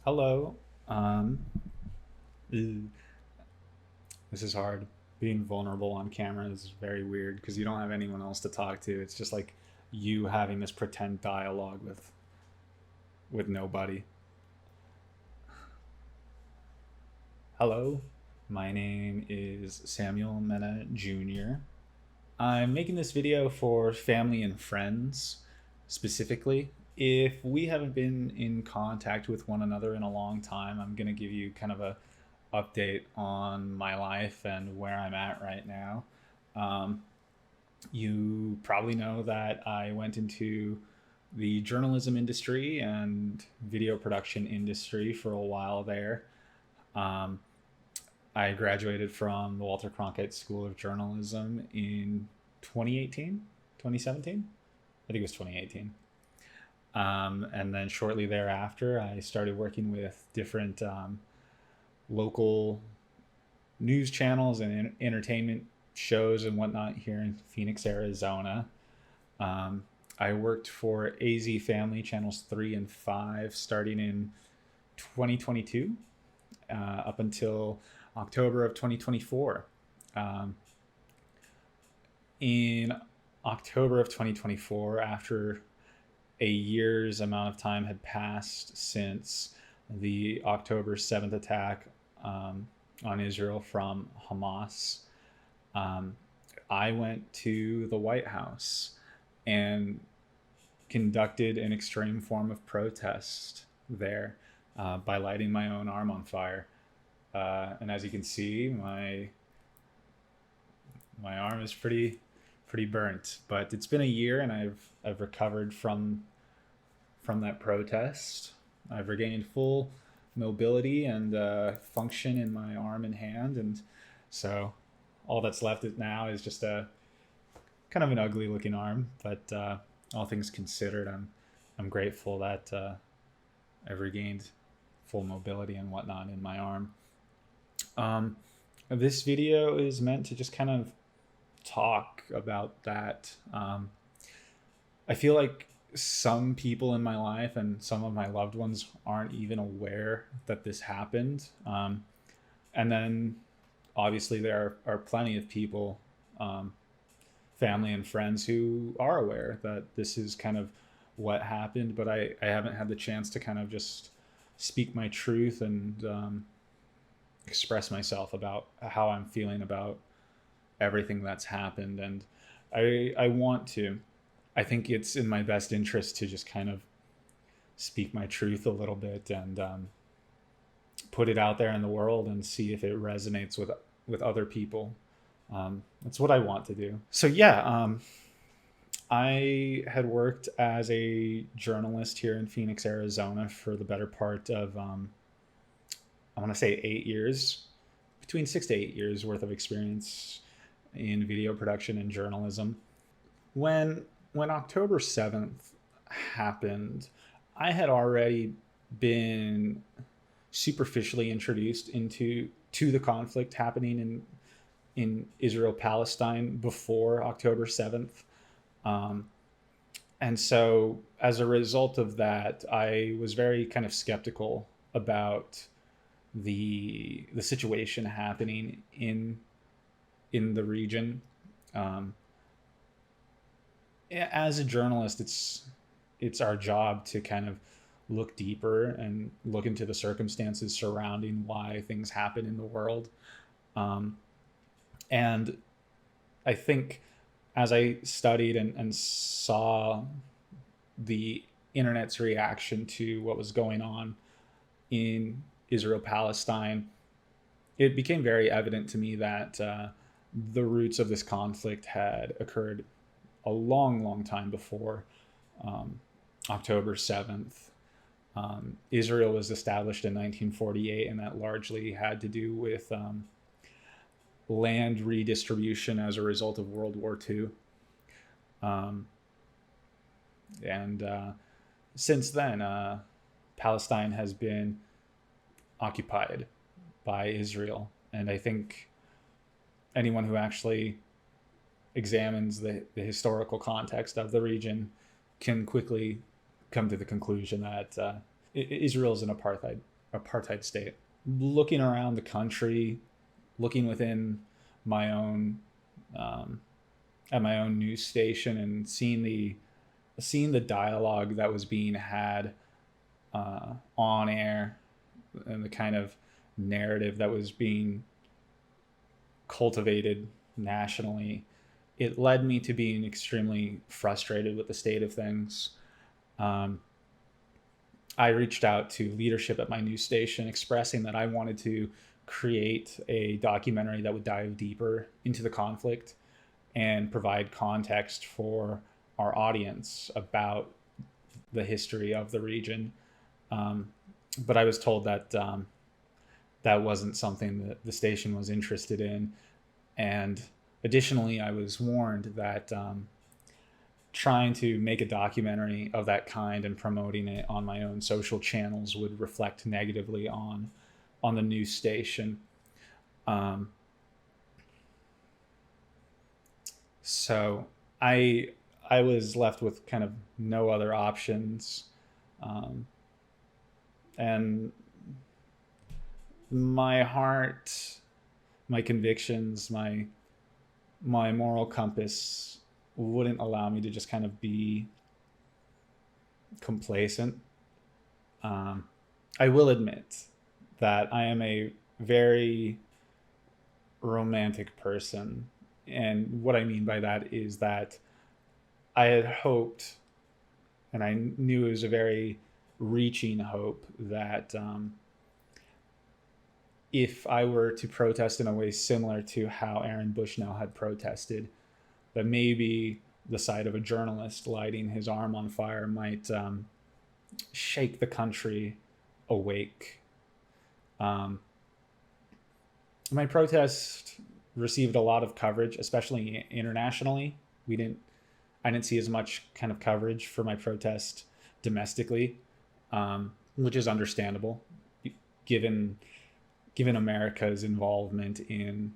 Hello. Um, ew, this is hard. Being vulnerable on camera is very weird because you don't have anyone else to talk to. It's just like you having this pretend dialogue with nobody. Hello. My name is Samuel Mena Jr. I'm making this video for family and friends specifically. If we haven't been in contact with one another in a long time, I'm going to give you kind of a update on my life and where I'm at right now. Um, you probably know that I went into the journalism industry and video production industry for a while there. Um, I graduated from the Walter Cronkite School of Journalism in 2018, 2017. I think it was 2018. And then shortly thereafter, I started working with different local news channels and entertainment shows and whatnot here in Phoenix, Arizona. Um, I worked for AZ Family Channels 3 and 5 starting in 2022 up until October of 2024. Um, in October of 2024, after a year's amount of time had passed since the October 7th attack on Israel from Hamas, um, I went to the White House and conducted an extreme form of protest there by lighting my own arm on fire. And as you can see, my arm is pretty burnt. But it's been a year, and I've recovered from that protest. I've regained full mobility and function in my arm and hand, and so all that's left now is just a kind of an ugly looking arm. But all things considered, I'm grateful that I've regained full mobility and whatnot in my arm. Um, this video is meant to just kind of talk about that. I feel like some people in my life and some of my loved ones aren't even aware that this happened. And then obviously there are plenty of people, um, family and friends, who are aware that this is kind of what happened, but I haven't had the chance to kind of just speak my truth and express myself about how I'm feeling about everything that's happened. And I want to. I think it's in my best interest to just kind of speak my truth a little bit and put it out there in the world and see if it resonates with other people. That's what I want to do. So yeah, I had worked as a journalist here in Phoenix, Arizona, for the better part of I want to say 8 years, between 6 to 8 years worth of experience in video production and journalism. When October 7th happened, I had already been superficially introduced into to the conflict happening in Israel Palestine before October 7th. Um, and so as a result of that, I was very kind of skeptical about the situation happening in the region. Um, as a journalist, it's our job to kind of look deeper and look into the circumstances surrounding why things happen in the world. Um, and I think as I studied and saw the internet's reaction to what was going on in Israel Palestine, it became very evident to me that the roots of this conflict had occurred a long time before um, October 7th. Israel was established in 1948, and that largely had to do with land redistribution as a result of World War II. Um, and since then, Palestine has been occupied by Israel. And I think anyone who actually examines the historical context of the region can quickly come to the conclusion that Israel's an apartheid state. Looking around the country, looking within my own at my own news station, and seeing the dialogue that was being had on air, and the kind of narrative that was being cultivated nationally, it led me to being extremely frustrated with the state of things. Um, I reached out to leadership at my news station expressing that I wanted to create a documentary that would dive deeper into the conflict and provide context for our audience about the history of the region. Um, but I was told that that wasn't something that the station was interested in. And additionally, I was warned that trying to make a documentary of that kind and promoting it on my own social channels would reflect negatively on the news station. Um, so I I was left with kind of no other options, um, and my heart, my convictions, my moral compass wouldn't allow me to just kind of be complacent. Um, I will admit that I am a very romantic person. And what I mean by that is that I had hoped, and I knew it was a very reaching hope, that if I were to protest in a way similar to how Aaron Bushnell had protested, that maybe the sight of a journalist lighting his arm on fire might shake the country awake. Um, my protest received a lot of coverage, especially internationally. We didn't, I didn't see as much kind of coverage for my protest domestically, which is understandable, given given America's involvement in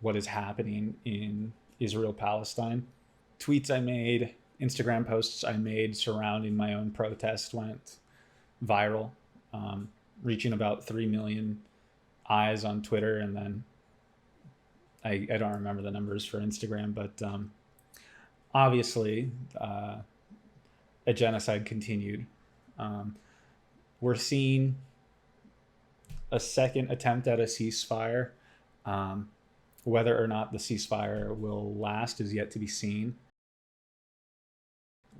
what is happening in Israel Palestine. Tweets I made, Instagram posts I made surrounding my own protest went viral, um, reaching about 3 million eyes on Twitter. And then I don't remember the numbers for Instagram, but obviously a genocide continued. Um, we're seeing a second attempt at a ceasefire. Um, Whether or not the ceasefire will last is yet to be seen.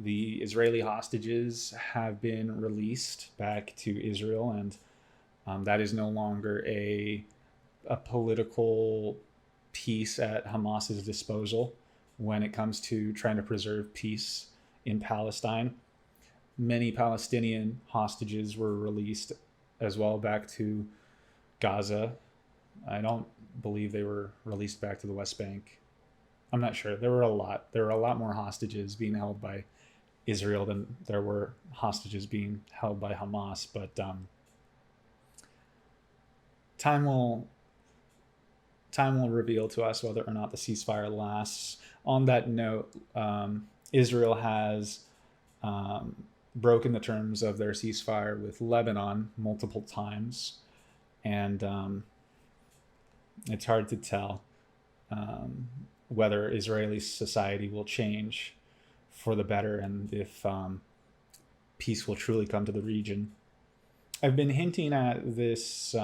The Israeli hostages have been released back to Israel, and that is no longer a political piece at Hamas's disposal when it comes to trying to preserve peace in Palestine. Many Palestinian hostages were released as well back to Gaza. I don't believe they were released back to the West Bank. I'm not sure. There were a lot. There were a lot more hostages being held by Israel than there were hostages being held by Hamas. But time will time will reveal to us whether or not the ceasefire lasts. On that note, Israel has um, broken the terms of their ceasefire with Lebanon multiple times, and it's hard to tell um, whether Israeli society will change for the better, and if peace will truly come to the region. I've been hinting at this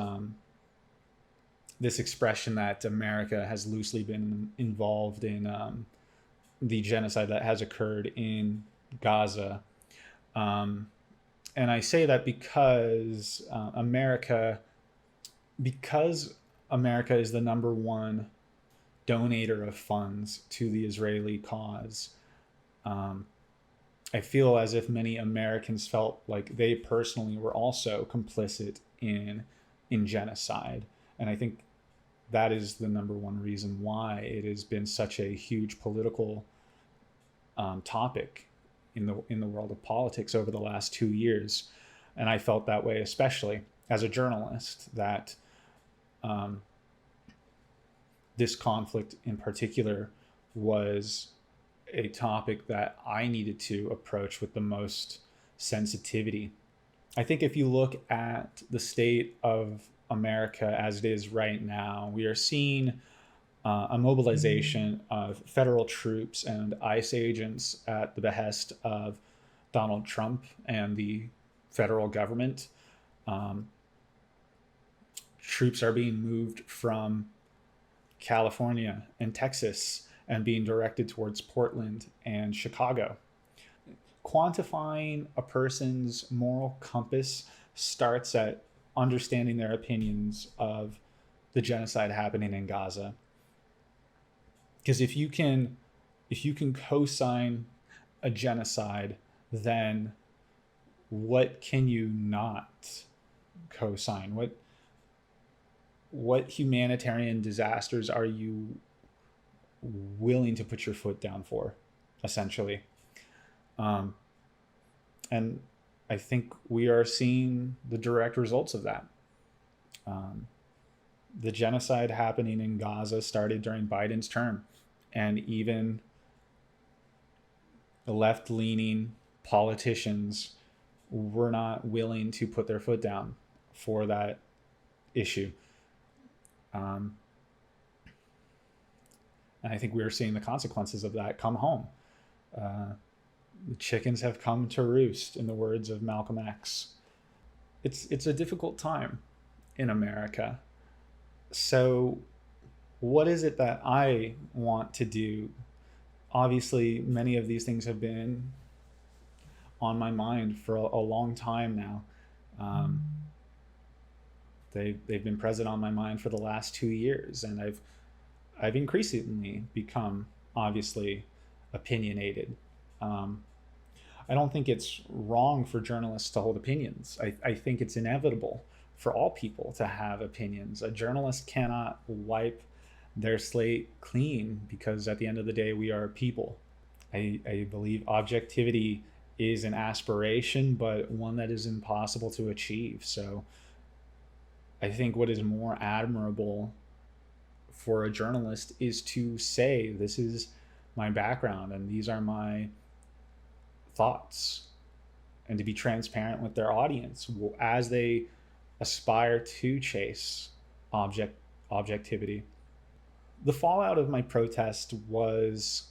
expression that America has loosely been involved in the genocide that has occurred in Gaza. Um, and I say that because America is the number one donator of funds to the Israeli cause. Um, I feel as if many Americans felt like they personally were also complicit in genocide, and I think that is the number one reason why it has been such a huge political topic in the world of politics over the last 2 years. And I felt that way, especially as a journalist, that um, this conflict in particular was a topic that I needed to approach with the most sensitivity. I think if you look at the state of America as it is right now, we are seeing a mobilization of federal troops and ICE agents at the behest of Donald Trump and the federal government. Um, Troops are being moved from California and Texas and being directed towards Portland and Chicago. Quantifying a person's moral compass starts at understanding their opinions of the genocide happening in Gaza. Because if you can co-sign a genocide, then what can you not co-sign? What humanitarian disasters are you willing to put your foot down for, essentially? Um, and I think we are seeing the direct results of that. Um, the genocide happening in Gaza started during Biden's term, and even the left leaning politicians were not willing to put their foot down for that issue. Um, and I think we are seeing the consequences of that come home. Uh, the chickens have come to roost, in the words of Malcolm X. It's a difficult time in America. So, what is it that I want to do? Obviously, many of these things have been on my mind for a long time now. Um, they've been present on my mind for the last 2 years, and I've increasingly become obviously opinionated. Um, I don't think it's wrong for journalists to hold opinions. I think it's inevitable for all people to have opinions. A journalist cannot wipe their slate clean because at the end of the day, we are people. I believe objectivity is an aspiration, but one that is impossible to achieve. So I think what is more admirable for a journalist is to say, this is my background and these are my thoughts, and to be transparent with their audience as they aspire to chase objectivity. The fallout of my protest was,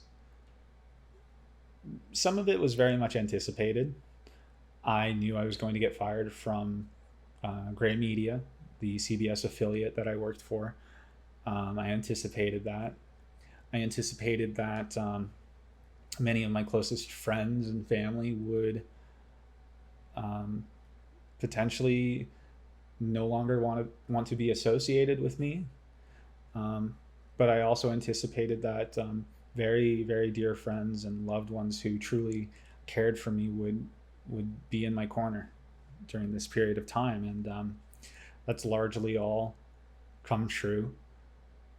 some of it was very much anticipated. I knew I was going to get fired from Gray Media, the CBS affiliate that I worked for. I anticipated that. I anticipated that many of my closest friends and family would um, potentially no longer want to be associated with me. But I also anticipated that very, very dear friends and loved ones who truly cared for me would be in my corner during this period of time, and that's largely all come true.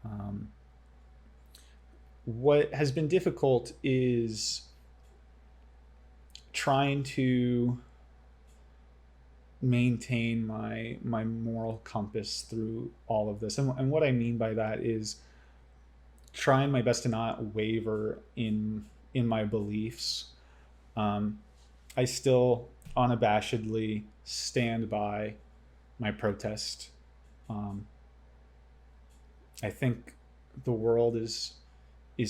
Um, what has been difficult is trying to maintain my moral compass through all of this, and what I mean by that is trying my best to not waver in my beliefs. Um, I still unabashedly stand by my protest. Um, I think the world is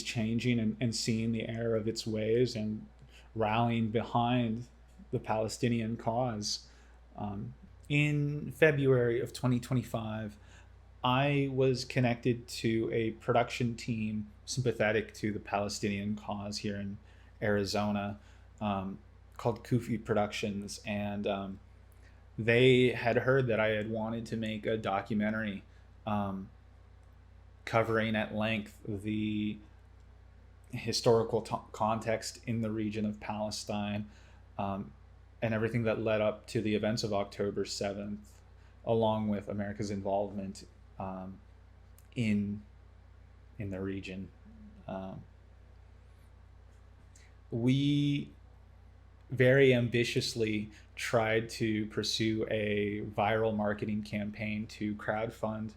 changing and seeing the error of its ways and rallying behind the Palestinian cause. In February of 2025, I was connected to a production team sympathetic to the Palestinian cause here in Arizona, um, called Kufi Productions, and they had heard that I had wanted to make a documentary um, covering at length the historical context in the region of Palestine, um, and everything that led up to the events of October 7th, along with America's involvement um, in the region. Um, we very ambitiously tried to pursue a viral marketing campaign to crowdfund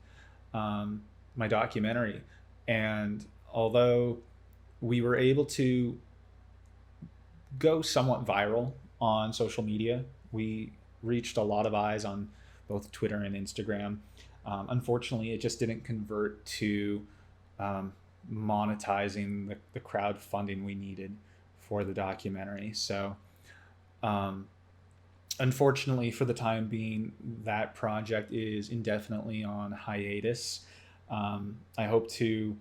um, my documentary, and although we were able to go somewhat viral on social media, we reached a lot of eyes on both Twitter and Instagram. Unfortunately, it just didn't convert to monetizing the crowdfunding we needed for the documentary. So, um, unfortunately, for the time being, that project is indefinitely on hiatus. I hope to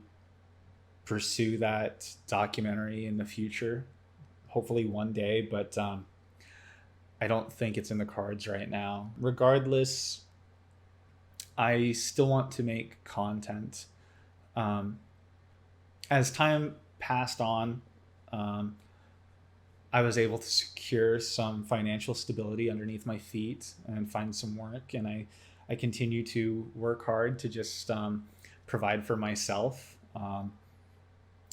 pursue that documentary in the future, hopefully one day, but I don't think it's in the cards right now. Regardless, I still want to make content. Um, as time passed on, um, I was able to secure some financial stability underneath my feet and find some work. And I continue to work hard to just provide for myself.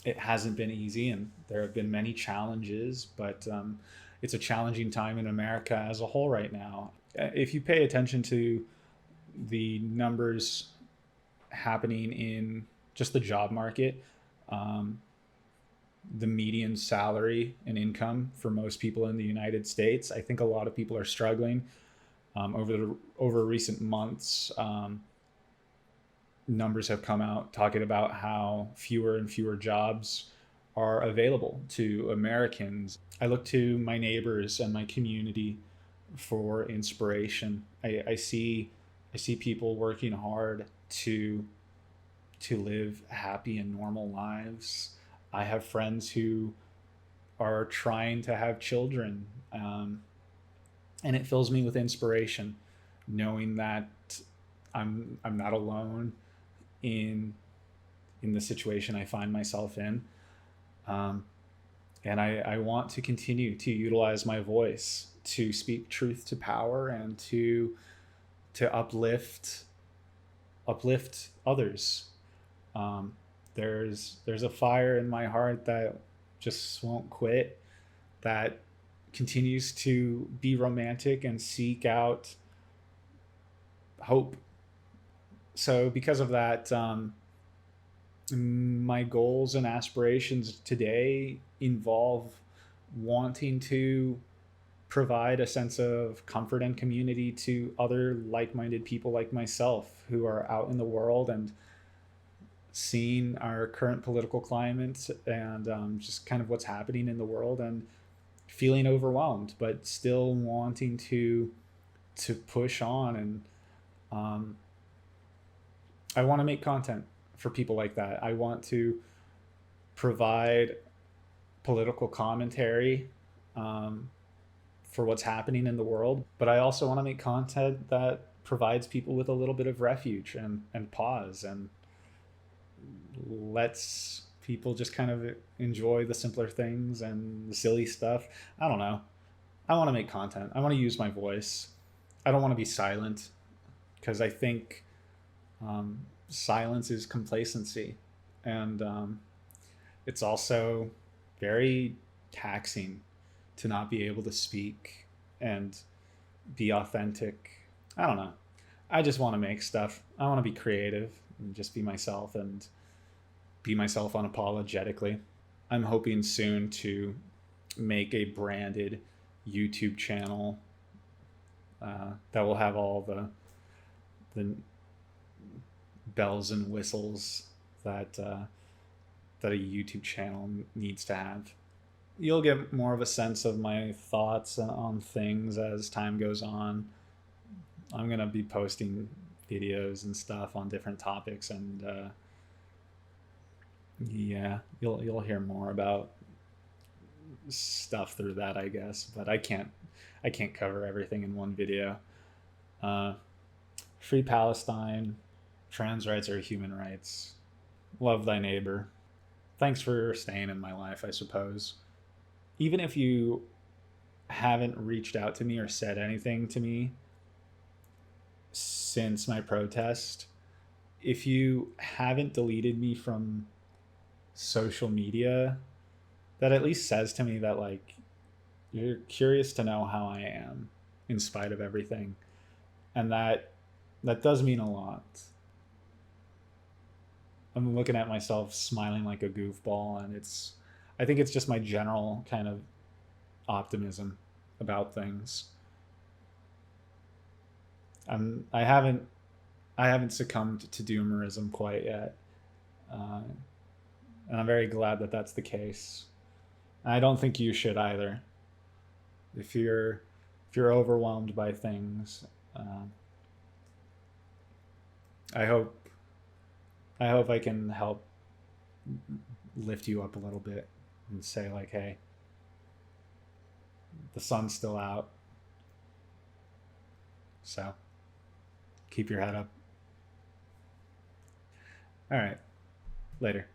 It hasn't been easy, and there have been many challenges, but it's a challenging time in America as a whole right now. If you pay attention to the numbers happening in just the job market, um, the median salary and income for most people in the United States, I think a lot of people are struggling. Over recent months, numbers have come out talking about how fewer and fewer jobs are available to Americans. I look to my neighbors and my community for inspiration. I see people working hard to live happy and normal lives. I have friends who are trying to have children, and it fills me with inspiration, knowing that I'm not alone in the situation I find myself in. Um, and I want to continue to utilize my voice to speak truth to power and to uplift others. Um, there's a fire in my heart that just won't quit, that continues to be romantic and seek out hope. So because of that, my goals and aspirations today involve wanting to provide a sense of comfort and community to other like-minded people like myself who are out in the world and seeing our current political climate and just kind of what's happening in the world and feeling overwhelmed, but still wanting to push on. And um, I want to make content for people like that. I want to provide political commentary um, for what's happening in the world, but I also want to make content that provides people with a little bit of refuge and pause and lets people just kind of enjoy the simpler things and the silly stuff. I don't know. I want to make content. I want to use my voice. I don't want to be silent because I think silence is complacency. And it's also very taxing to not be able to speak and be authentic. I don't know. I just want to make stuff. I want to be creative and just be myself and be myself unapologetically. I'm hoping soon to make a branded YouTube channel that will have all the bells and whistles that that a YouTube channel needs to have. You'll get more of a sense of my thoughts on things as time goes on. I'm gonna be posting videos and stuff on different topics, and yeah, you'll hear more about stuff through that, I guess. But I can't cover everything in one video. Uh, Free Palestine, trans rights are human rights. Love thy neighbor. Thanks for staying in my life, I suppose. Even if you haven't reached out to me or said anything to me since my protest, if you haven't deleted me from social media, that at least says to me that like you're curious to know how I am in spite of everything. And that does mean a lot. I'm looking at myself smiling like a goofball, and I think it's just my general kind of optimism about things. I haven't succumbed to doomerism quite yet, uh, and I'm very glad that that's the case. I don't think you should either. If you're overwhelmed by things, uh, I hope I hope I can help lift you up a little bit and say like, hey, the sun's still out, so keep your head up. All right, later.